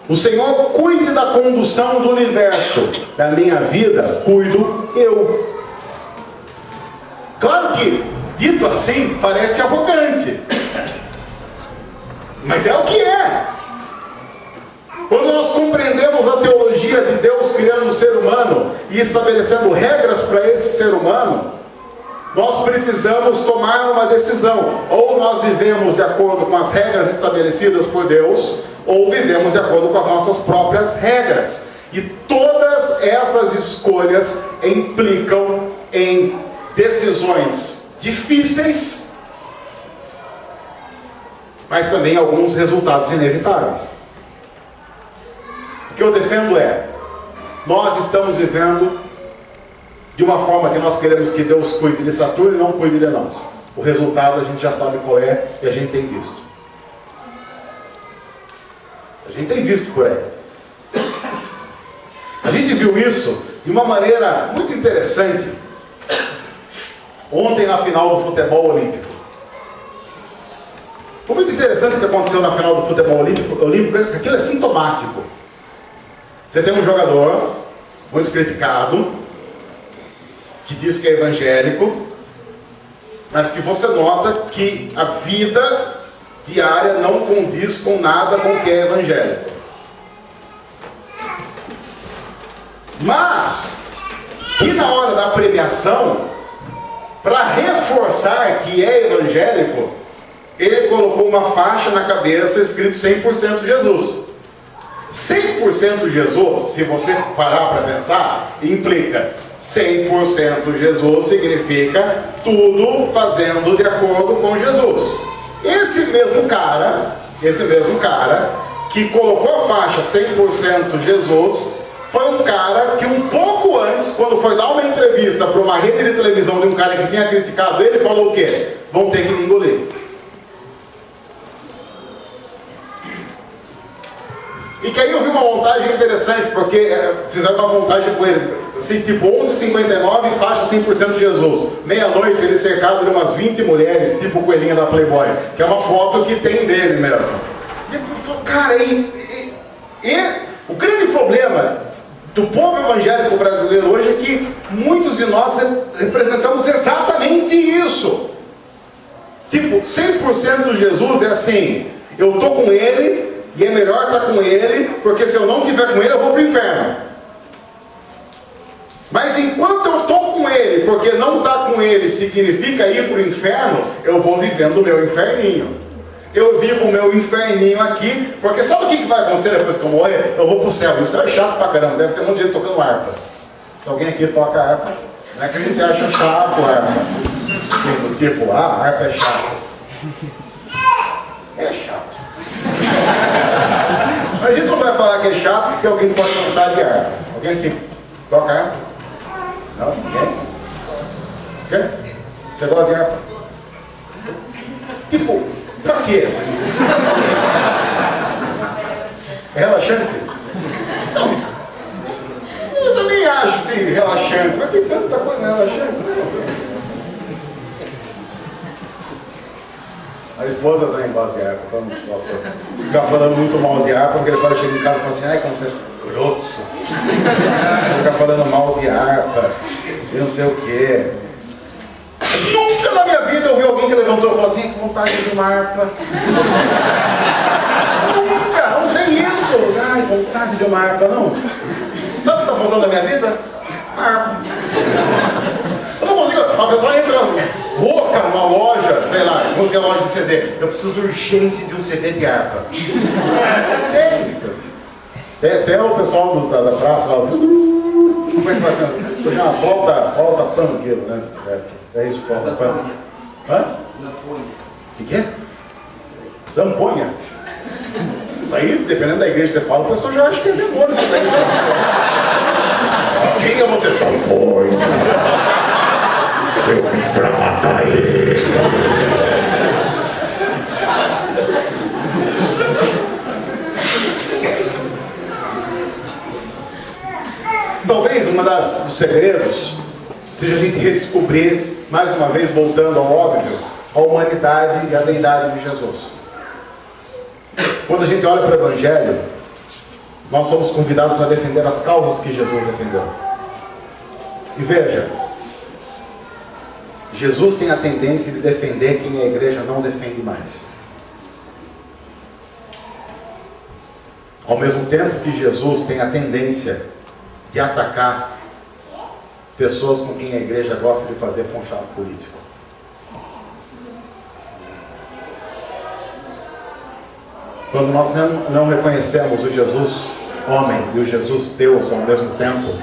Speaker 1: O Senhor cuide da condução do universo, da minha vida cuido eu. Claro que, dito assim, parece arrogante, mas é o que é. Quando nós compreendemos a teologia de Deus criando o ser humano e estabelecendo regras para esse ser humano, nós precisamos tomar uma decisão. Ou nós vivemos de acordo com as regras estabelecidas por Deus, ou vivemos de acordo com as nossas próprias regras. E todas essas escolhas implicam em decisões difíceis, mas também alguns resultados inevitáveis. O que eu defendo é: nós estamos vivendo de uma forma que nós queremos que Deus cuide de Saturno e não cuide de nós. O resultado a gente já sabe qual é e a gente tem visto. A gente tem visto por aí. A gente viu isso de uma maneira muito interessante ontem na final do futebol olímpico. Foi muito interessante o que aconteceu na final do futebol olímpico. Aquilo é sintomático. Você tem um jogador muito criticado, que diz que é evangélico, mas que você nota que a vida diária não condiz com nada com o que é evangélico. Mas que na hora da premiação, para reforçar que é evangélico, ele colocou uma faixa na cabeça escrito 100% Jesus. 100% Jesus, se você parar para pensar, implica 100% Jesus significa tudo fazendo de acordo com Jesus. Esse mesmo cara que colocou a faixa 100% Jesus, foi um cara que um pouco antes, quando foi dar uma entrevista para uma rede de televisão de um cara que tinha criticado ele, falou o quê? Vão ter que me engolir. E que aí eu vi uma montagem interessante, porque fizeram uma montagem com ele, assim, tipo 11h59, faixa 100% Jesus. Meia-noite ele cercado de umas 20 mulheres, tipo coelhinha da Playboy, que é uma foto que tem dele mesmo. E eu falo, cara, o grande problema do povo evangélico brasileiro hoje é que muitos de nós representamos exatamente isso. Tipo, 100% Jesus é assim, eu tô com ele, e é melhor estar com ele, porque se eu não estiver com ele, eu vou para o inferno. Mas enquanto eu estou com ele, porque não estar com ele significa ir para o inferno, eu vou vivendo o meu inferninho. Eu vivo o meu inferninho aqui, porque sabe o que vai acontecer depois que eu morrer? Eu vou para o céu. Isso é chato pra caramba, deve ter um monte de gente tocando harpa. Se alguém aqui toca harpa, não é que a gente acha chato a harpa. Assim, tipo, a harpa é chata. É chato. Mas a gente não vai falar que é chato porque alguém pode gostar de harpa. Alguém aqui toca harpa? Não? Ninguém? Quer? Você gosta de harpa? Tipo, pra quê? Assim? É relaxante? Não. Eu também acho, sim, relaxante. Mas tem tanta coisa relaxante, né? A esposa também gosta de harpa, então, nossa, fica falando muito mal de harpa, porque ele pode chegar em casa e falar assim, ai, como você é grosso. Fica falando mal de harpa, e não sei o quê. Nunca na minha vida eu vi alguém que levantou e falou assim, que vontade de uma harpa. Nunca, não tem isso. Ai, vontade de uma harpa, não. Sabe o que está faltando na minha vida? Harpa. Eu não consigo, a pessoa entra rouca numa loja, sei lá, não tem loja de CD. Eu preciso urgente de um CD de harpa. Tem. Até o pessoal da praça lá, como é que vai cantar? Hoje é uma flauta pangueiro, né? É isso, flauta pangueiro. Hã? Zamponha. O que é? Zamponha. Isso aí, dependendo da igreja que você fala, o pessoal já acha que é demônio isso daí. Quem é você? Zamponha. Eu vim pra matar ele. Talvez dos segredos seja a gente redescobrir, mais uma vez voltando ao óbvio, a humanidade e a deidade de Jesus. Quando a gente olha para o Evangelho, nós somos convidados a defender as causas que Jesus defendeu. E veja, Jesus tem a tendência de defender quem a igreja não defende mais. Ao mesmo tempo que Jesus tem a tendência de atacar pessoas com quem a igreja gosta de fazer conchavo político. Quando nós não reconhecemos o Jesus homem e o Jesus Deus ao mesmo tempo,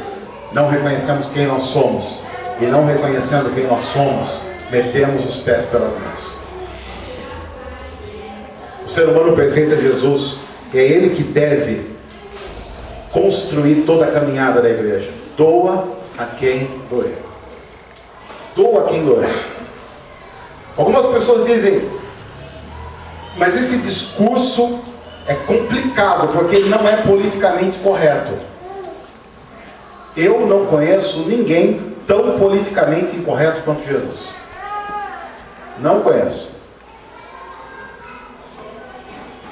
Speaker 1: não reconhecemos quem nós somos, e não reconhecendo quem nós somos, metemos os pés pelas mãos. O ser humano perfeito é Jesus, e é Ele que deve construir toda a caminhada da igreja. Doa a quem doer. Doa a quem doer. Algumas pessoas dizem, mas esse discurso é complicado, porque ele não é politicamente correto. Eu não conheço ninguém tão politicamente incorreto quanto Jesus. Não conheço.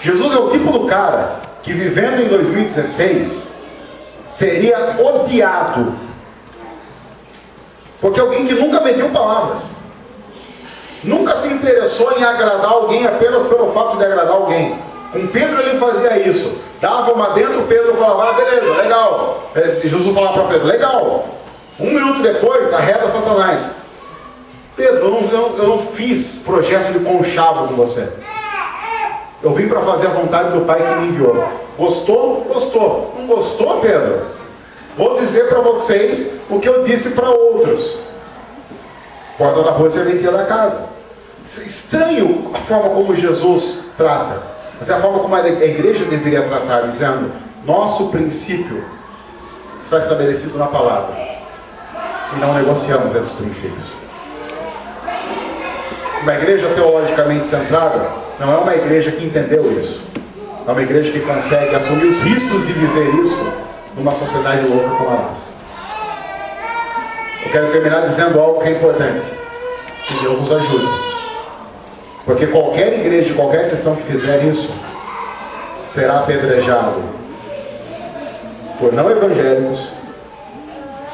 Speaker 1: Jesus é o tipo do cara que, vivendo em 2016, seria odiado, porque alguém que nunca mediu palavras, nunca se interessou em agradar alguém apenas pelo fato de agradar alguém. Com Pedro ele fazia isso, dava uma dentro, Pedro falava, beleza, legal. Jesus falava para Pedro, legal. 1 minuto depois, arreda Satanás. Pedro, eu não fiz projeto de conchavo com você. Eu vim para fazer a vontade do Pai que me enviou. Gostou? Gostou. Não gostou, Pedro? Vou dizer para vocês o que eu disse para outros. Porta da rua e serventia da casa. Estranho a forma como Jesus trata, mas é a forma como a igreja deveria tratar, dizendo, nosso princípio está estabelecido na palavra, e não negociamos esses princípios. Uma igreja teologicamente centrada não é uma igreja que entendeu isso. É uma igreja que consegue assumir os riscos de viver isso numa sociedade louca como a nossa. Eu quero terminar dizendo algo que é importante. Que Deus nos ajude. Porque qualquer igreja, qualquer cristão que fizer isso, será apedrejado por não evangélicos,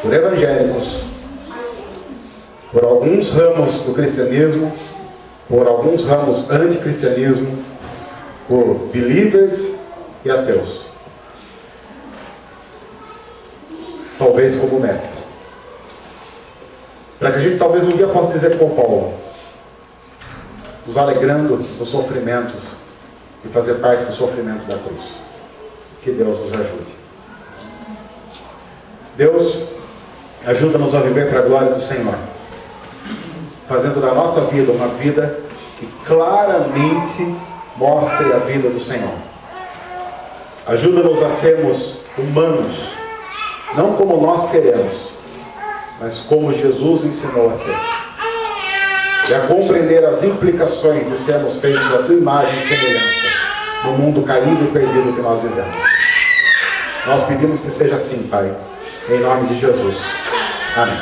Speaker 1: por evangélicos, por alguns ramos do cristianismo, por alguns ramos anticristianismo, por believers e ateus. Talvez como mestre. Para que a gente talvez um dia possa dizer com Paulo, nos alegrando dos sofrimentos e fazer parte dos sofrimentos da cruz. Que Deus nos ajude. Deus, ajuda-nos a viver para a glória do Senhor, fazendo da nossa vida uma vida que claramente mostre a vida do Senhor. Ajuda-nos a sermos humanos, não como nós queremos, mas como Jesus ensinou a ser. E a compreender as implicações de sermos feitos à tua imagem e semelhança no mundo caído e perdido que nós vivemos. Nós pedimos que seja assim, Pai, em nome de Jesus. Amém.